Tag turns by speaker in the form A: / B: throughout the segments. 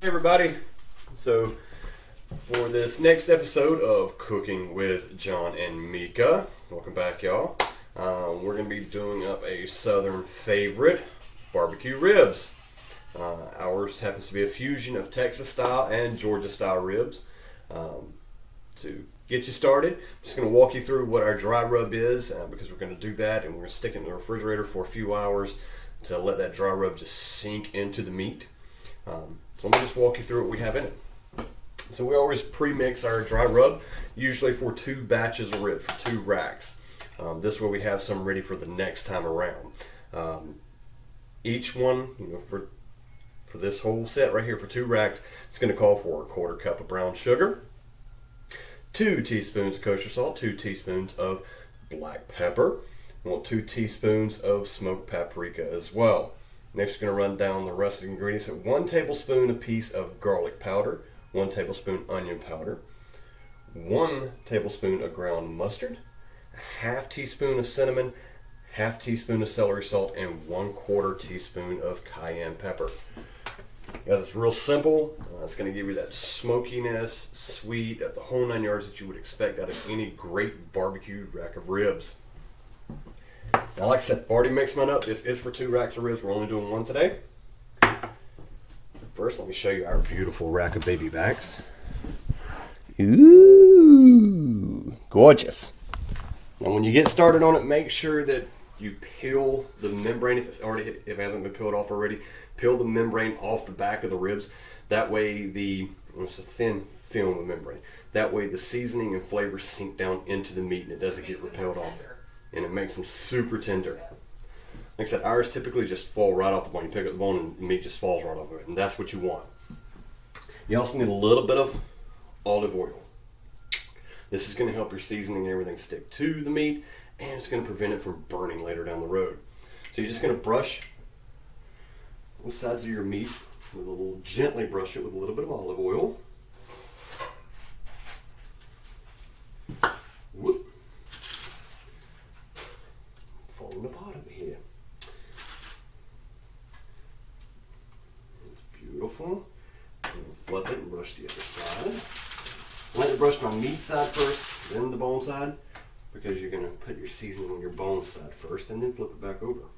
A: Hey everybody, so for this next episode of Cooking with John and Mika, welcome back y'all. We're going to be doing up a southern favorite, barbecue ribs. Ours happens to be a fusion of Texas style and Georgia style ribs. To get you started, I'm just going to walk you through what our dry rub is because we're going to do that and we're going to stick it in the refrigerator for a few hours to let that dry rub just sink into the meat. So let me just walk you through what we have in it. So we always pre-mix our dry rub, usually for 2 batches of ribs, for 2 racks. This way we have some ready for the next time around. Each one, for this whole set right here for 2 racks, it's going to call for a 1/4 cup of brown sugar, 2 teaspoons of kosher salt, 2 teaspoons of black pepper. We want 2 teaspoons of smoked paprika as well. Next, we're going to run down the rest of the ingredients. 1 tablespoon apiece of garlic powder, 1 tablespoon onion powder, 1 tablespoon of ground mustard, a 1/2 teaspoon of cinnamon, 1/2 teaspoon of celery salt, and 1/4 teaspoon of cayenne pepper. Guys, it's real simple. It's going to give you that smokiness, sweet, the whole 9 yards that you would expect out of any great barbecue rack of ribs. Now, like I said, I've already mixed mine up. This is for 2 racks of ribs. We're only doing 1 today. First, let me show you our beautiful rack of baby backs. Ooh, gorgeous. Now, when you get started on it, make sure that you peel the membrane if it hasn't been peeled off already. Peel the membrane off the back of the ribs. That way, it's a thin film of membrane. That way, the seasoning and flavor sink down into the meat and it doesn't get repelled off there. And it makes them super tender. Like I said, ours typically just fall right off the bone. You pick up the bone and the meat just falls right off of it, and that's what you want. You also need a little bit of olive oil. This is going to help your seasoning and everything stick to the meat, and it's going to prevent it from burning later down the road. So you're just going to brush the sides of your meat gently brush it with a little bit of olive oil. Whoop. Falling apart over here. It's beautiful. I'm going to flip it and brush the other side. I like to brush my meat side first, then the bone side, because you're going to put your seasoning on your bone side first and then flip it back over.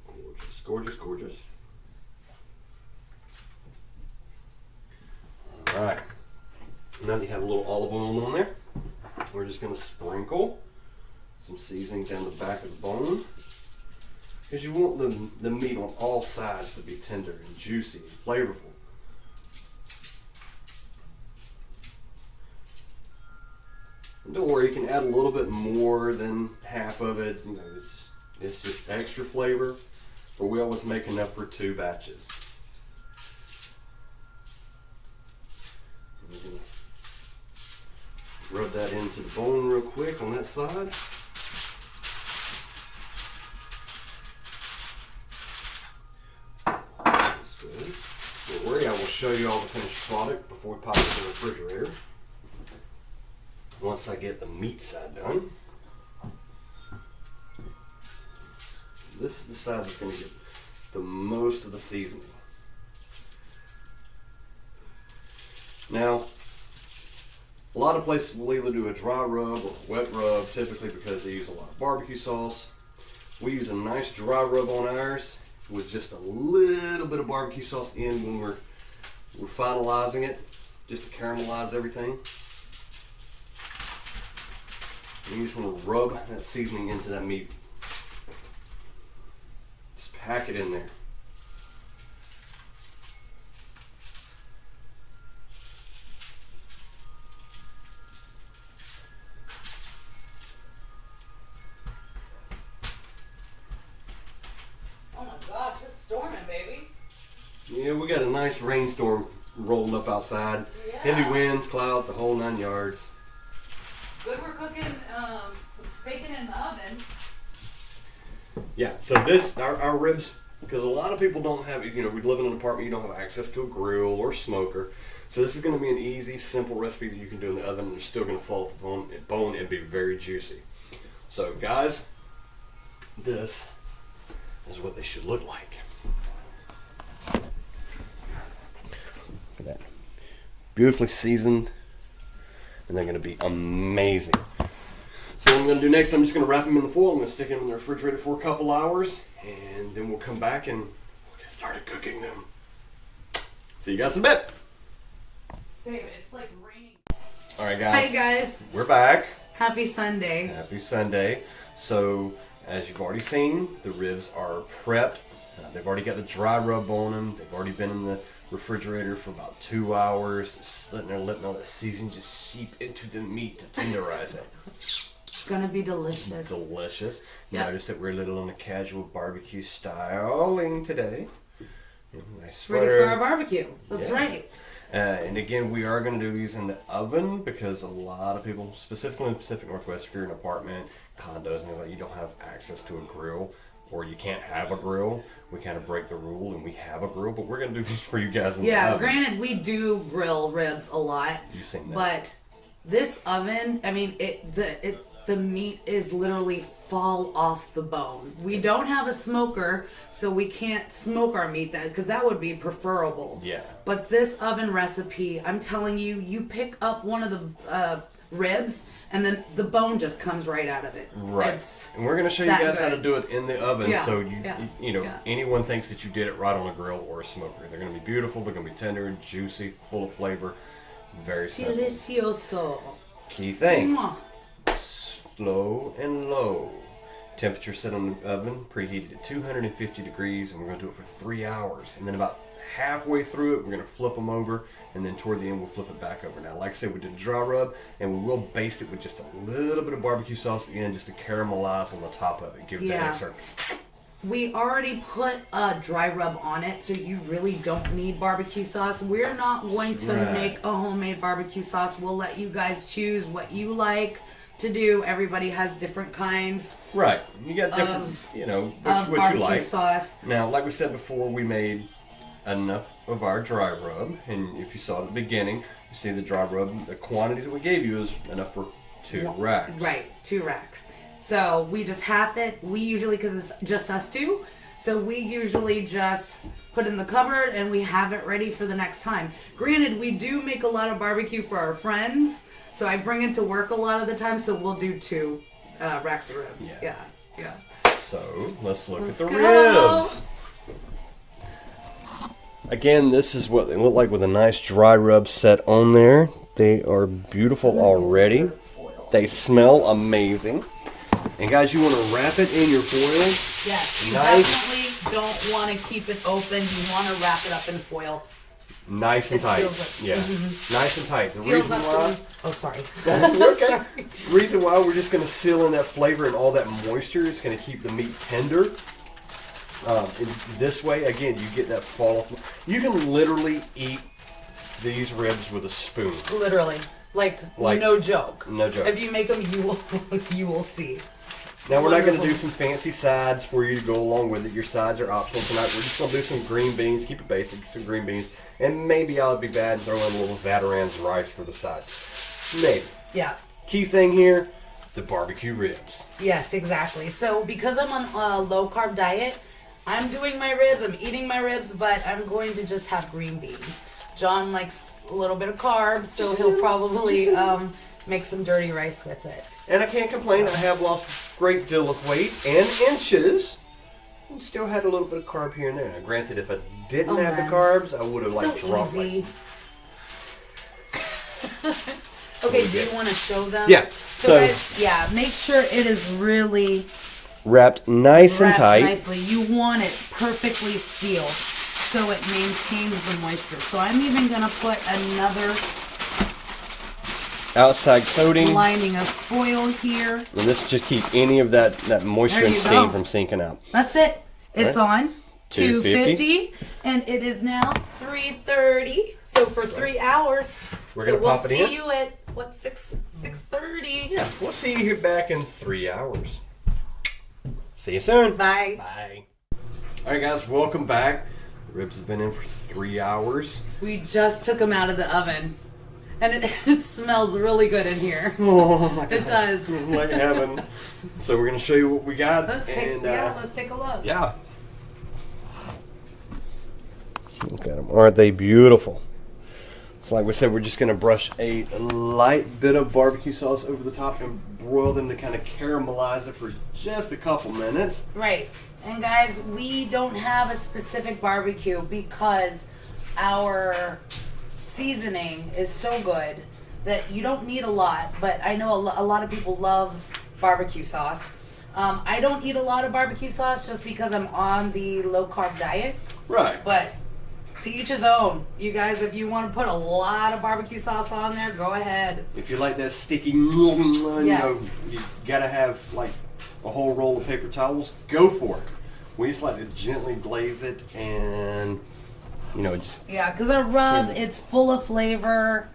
A: Gorgeous, gorgeous, gorgeous. Alright. Now that you have a little olive oil on there, we're just going to sprinkle some seasoning down the back of the bone, because you want the meat on all sides to be tender and juicy and flavorful. And don't worry, you can add a little bit more than half of it. It's just extra flavor, but we always make enough for 2 batches. Rub that into the bone real quick on that side. That's good. Don't worry, I will show you all the finished product before we pop it in the refrigerator. Once I get the meat side done. This is the side that's going to get the most of the seasoning. Now, a lot of places will either do a dry rub or a wet rub, typically because they use a lot of barbecue sauce. We use a nice dry rub on ours with just a little bit of barbecue sauce in when we're finalizing it, just to caramelize everything. And you just want to rub that seasoning into that meat. Just pack it in there. Yeah, we got a nice rainstorm rolling up outside. Yeah. Heavy winds, clouds, the whole 9 yards.
B: Good we're cooking bacon in the oven.
A: Yeah, so our ribs, because a lot of people don't have, we live in an apartment, you don't have access to a grill or smoker. So this is going to be an easy, simple recipe that you can do in the oven and you're still going to fall off the bone and be very juicy. So guys, this is what they should look like. beautifully seasoned, and they're going to be amazing. So what I'm going to do next, I'm just going to wrap them in the foil. I'm going to stick them in the refrigerator for a couple hours, and then we'll come back and we'll get started cooking them. See you guys in a bit.
B: Babe, it's like raining.
A: All right, guys.
C: Hi, guys.
A: We're back.
C: Happy Sunday.
A: Happy Sunday. So, as you've already seen, the ribs are prepped. They've already got the dry rub on them. They've already been in the refrigerator for about 2 hours, just letting all that seasoning just seep into the meat to tenderize it.
C: It's gonna be delicious.
A: Delicious.
C: Yep.
A: Notice that we're a little on the casual barbecue styling today. Nice
C: Ready
A: sweater.
C: for our barbecue. That's
A: Yeah.
C: right.
A: And again, we are going to do these in the oven because a lot of people, specifically in the Pacific Northwest, if you're in an apartment, condos, and things like, you don't have access to a grill, or you can't have a grill. We kind of break the rule, and we have a grill, but we're going to do these for you guys in the oven.
C: Granted, we do grill ribs a lot.
A: You've seen that.
C: But this oven, I mean, the meat is literally fall off the bone. We don't have a smoker, so we can't smoke our meat because that would be preferable.
A: Yeah.
C: But this oven recipe, I'm telling you, you pick up one of the ribs, and then the bone just comes right out of it.
A: Right.
C: It's
A: And we're going to show you
C: that
A: guys how to
C: good.
A: do it in the oven,
C: Yeah,
A: so
C: yeah.
A: anyone thinks that you did it right on a grill or a smoker. They're going to be beautiful. They're going to be tender and juicy, full of flavor. Very simple.
C: Delicioso.
A: Key thing.
C: Mwah.
A: Slow and low. Temperature set on the oven, preheated at 250 degrees, and we're going to do it for 3 hours. And then about halfway through it, we're going to flip them over, and then toward the end, we'll flip it back over. Now, like I said, we did dry rub, and we will baste it with just a little bit of barbecue sauce at the end, just to caramelize on the top of it. Give it that
C: Yeah.
A: extra.
C: We already put a dry rub on it, so you really don't need barbecue sauce. We're not going to
A: Right.
C: make a homemade barbecue sauce. We'll let you guys choose what you like to do. Everybody has different kinds
A: Right. You got different,
C: of
A: what you
C: barbecue
A: like.
C: sauce.
A: Now, like we said before, we made enough of our dry rub, and if you saw at the beginning, you see the dry rub, the quantities that we gave you is enough for 2 racks.
C: Right, 2 racks. So we just half it. We usually, because it's just us two, so we usually just put in the cupboard and we have it ready for the next time. Granted, we do make a lot of barbecue for our friends, so I bring it to work a lot of the time, so we'll do 2 racks of ribs. Yeah.
A: So, let's look
C: Let's
A: at the
C: go.
A: ribs. Again, this is what they look like with a nice dry rub set on there. They are beautiful already. They smell amazing. And guys, you want to wrap it in your foil.
C: Yes, you
A: Nice.
C: definitely don't want to keep it open. You want to wrap it up in foil.
A: Nice and
C: It
A: tight.
C: seals it.
A: Yeah. Nice and tight. The
C: Seals
A: reason
C: up
A: why...
C: the... Oh, sorry.
A: Okay.
C: Sorry.
A: Reason why we're just going to seal in that flavor and all that moisture. It's going to keep the meat tender. In this way, again, you get that fall. You can literally eat these ribs with a spoon.
C: Literally. Like no joke.
A: No joke.
C: If you make them, you will see.
A: Now, we're not going to
C: Wonderful.
A: do some fancy sides for you to go along with it. Your sides are optional tonight. We're just going to do some green beans. Keep it basic. Some green beans. And maybe I'll be bad and throw in a little Zatarain's rice for the side. Maybe.
C: Yeah.
A: Key thing here, the barbecue ribs.
C: Yes, exactly. So because I'm on a low carb diet, I'm doing my ribs, I'm eating my ribs, but I'm going to just have green beans. John likes a little bit of carbs, so he'll probably make some dirty rice with it.
A: And I can't complain. I have lost a great deal of weight and inches. And still had a little bit of carb here and there. Now, granted, if I didn't have
C: man.
A: the carbs, I would have like
C: So
A: dropped
C: easy.
A: like...
C: Okay, do you want to show them?
A: Yeah. So
C: guys, yeah, make sure it is really
A: wrapped nice and
C: wrapped
A: tight.
C: nicely. You want it perfectly sealed so it maintains the moisture. So I'm even going to put another
A: Outside coating.
C: lining of foil here.
A: And this just keep any of that moisture
C: There
A: and
C: you
A: steam
C: go.
A: from sinking out.
C: That's it. It's
A: Right.
C: on 250 and it is now 3:30. So for 3 hours.
A: We're
C: so
A: gonna
C: we'll
A: pop it
C: see
A: in?
C: you at what 6:30.
A: Yeah, we'll see you here back in 3 hours. See you soon.
C: Bye.
A: Bye. All right, guys, welcome back. The ribs have been in for 3 hours.
C: We just took them out of the oven. And it smells really good in here.
A: Oh my
C: It does.
A: like heaven. So we're gonna show you what we got.
C: Let's take let's take a look.
A: Yeah. Look at them. Aren't they beautiful? So like we said, we're just going to brush a light bit of barbecue sauce over the top and broil them to kind of caramelize it for just a couple minutes.
C: Right. And guys, we don't have a specific barbecue because our seasoning is so good that you don't need a lot. But I know a lot of people love barbecue sauce. I don't eat a lot of barbecue sauce just because I'm on the low-carb diet.
A: Right.
C: But to each his own. You guys, if you want to put a lot of barbecue sauce on there, go ahead.
A: If you like that sticky, you
C: Yes.
A: you gotta have like a whole roll of paper towels, go for it. We just like to gently glaze it and, just...
C: Yeah, because our rub, it's full of flavor.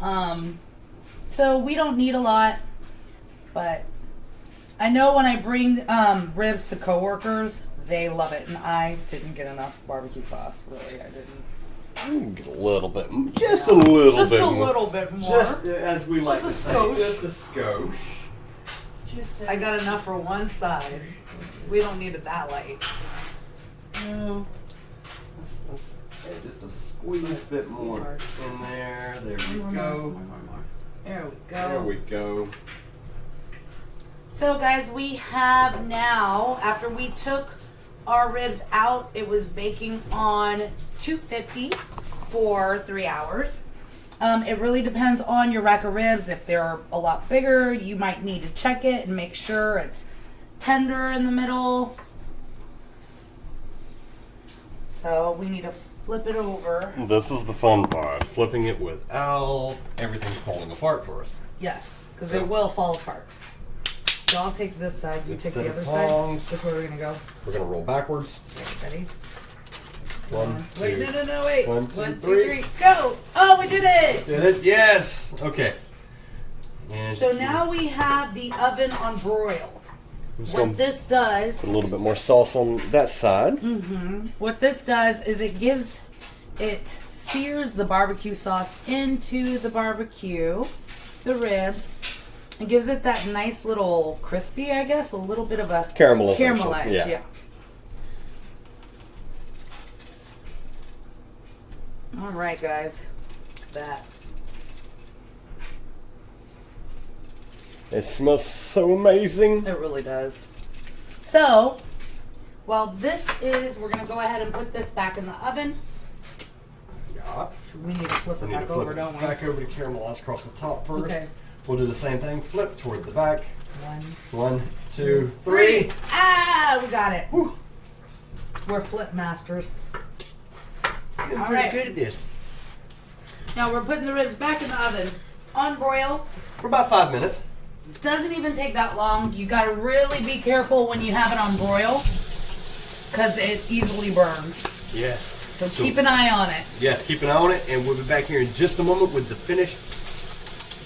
C: So we don't need a lot. But I know when I bring ribs to coworkers, they love it, and I didn't get enough barbecue sauce. Really, I didn't.
A: Get a little bit, just a little
C: Just
A: bit
C: a
A: more.
C: little bit more.
A: Just as we like to say,
C: skosh.
A: just a skosh.
C: I got enough for one side. We don't need it that light.
A: No. Let's add just a squeeze bit more in there. There we go.
C: There we go.
A: There we go.
C: So guys, we have now, after we took our ribs out, it was baking on 250 for 3 hours. It really depends on your rack of ribs. If they're a lot bigger, you might need to check it and make sure it's tender in the middle. So we need to flip it over.
A: This is the fun part, flipping it without everything falling apart for us.
C: Yes, because it will fall apart. So I'll take this side, you take the other
A: tongs.
C: side. That's where we're gonna go.
A: We're gonna roll backwards.
C: Ready?
A: One,
C: Wait,
A: two.
C: no, wait.
A: One, two,
C: 1, 2,
A: three.
C: 3, go! Oh, we did it!
A: Did it? Yes. Okay. And
C: So now we have the oven on broil.
A: I'm just
C: What
A: gonna
C: this does,
A: put a little bit more sauce on that side.
C: it sears the barbecue sauce into the barbecue, the ribs, and gives it that nice little crispy, I guess, a little bit of a
A: Caramelized.
C: yeah. All right, guys. That.
A: It smells so amazing.
C: It really does. So, while this is, we're going to go ahead and put this back in the oven.
A: Yeah.
C: We need to flip it
A: We need to
C: back
A: flip
C: over,
A: it
C: don't we?
A: back over to caramelize across the top first.
C: Okay.
A: We'll do the same thing. Flip toward the back.
C: 1,
A: 1, 2, 3.
C: Ah, we got it.
A: Whew.
C: We're flip masters.
A: Getting
C: All
A: pretty
C: right.
A: good at this.
C: Now we're putting the ribs back in the oven on broil.
A: For about 5 minutes.
C: Doesn't even take that long. You got to really be careful when you have it on broil because it easily burns.
A: Yes.
C: So keep an eye on it.
A: Yes, keep an eye on it, and we'll be back here in just a moment with the finished.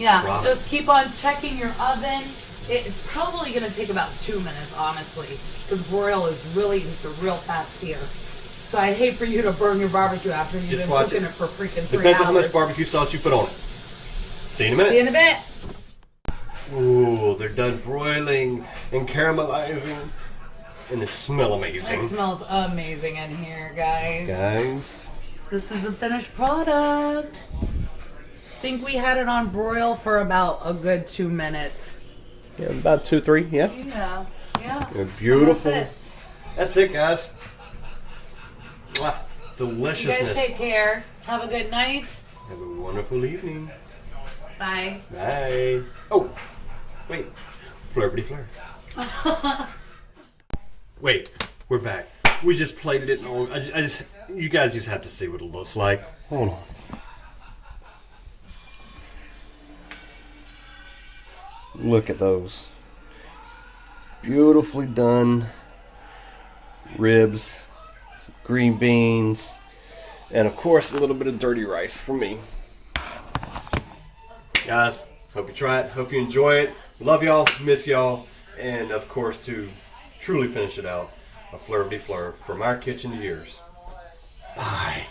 C: Yeah,
A: Ramen.
C: just keep on checking your oven. It's probably going to take about 2 minutes, honestly, because broil is really just a real fast sear. So I'd hate for you to burn your barbecue after you've
A: Just
C: been
A: watch
C: cooking
A: it.
C: it for freaking 3
A: Depends
C: hours.
A: on how much barbecue sauce you put on it. See you in a minute.
C: See you in a bit.
A: Ooh, they're done broiling and caramelizing, and they smell amazing.
C: It smells amazing in here, guys.
A: Guys,
C: This is the finished product. I think we had it on broil for about a good 2 minutes.
A: yeah, about 2, 3, yeah.
C: Yeah.
A: They're beautiful.
C: That's it.
A: That's it, guys. Mwah.
C: You
A: Deliciousness.
C: guys take care. Have a good night.
A: Have a wonderful evening.
C: Bye.
A: Bye. Oh, wait. Flirty flir. Wait, we're back. We just plated it. And I just, you guys just have to see what it looks like. Hold on. Look at those. Beautifully done ribs, some green beans, and of course a little bit of dirty rice for me. Guys, hope you try it. Hope you enjoy it. Love y'all, miss y'all, and of course to truly finish it out, a fleur de fleur from our kitchen to yours. Bye.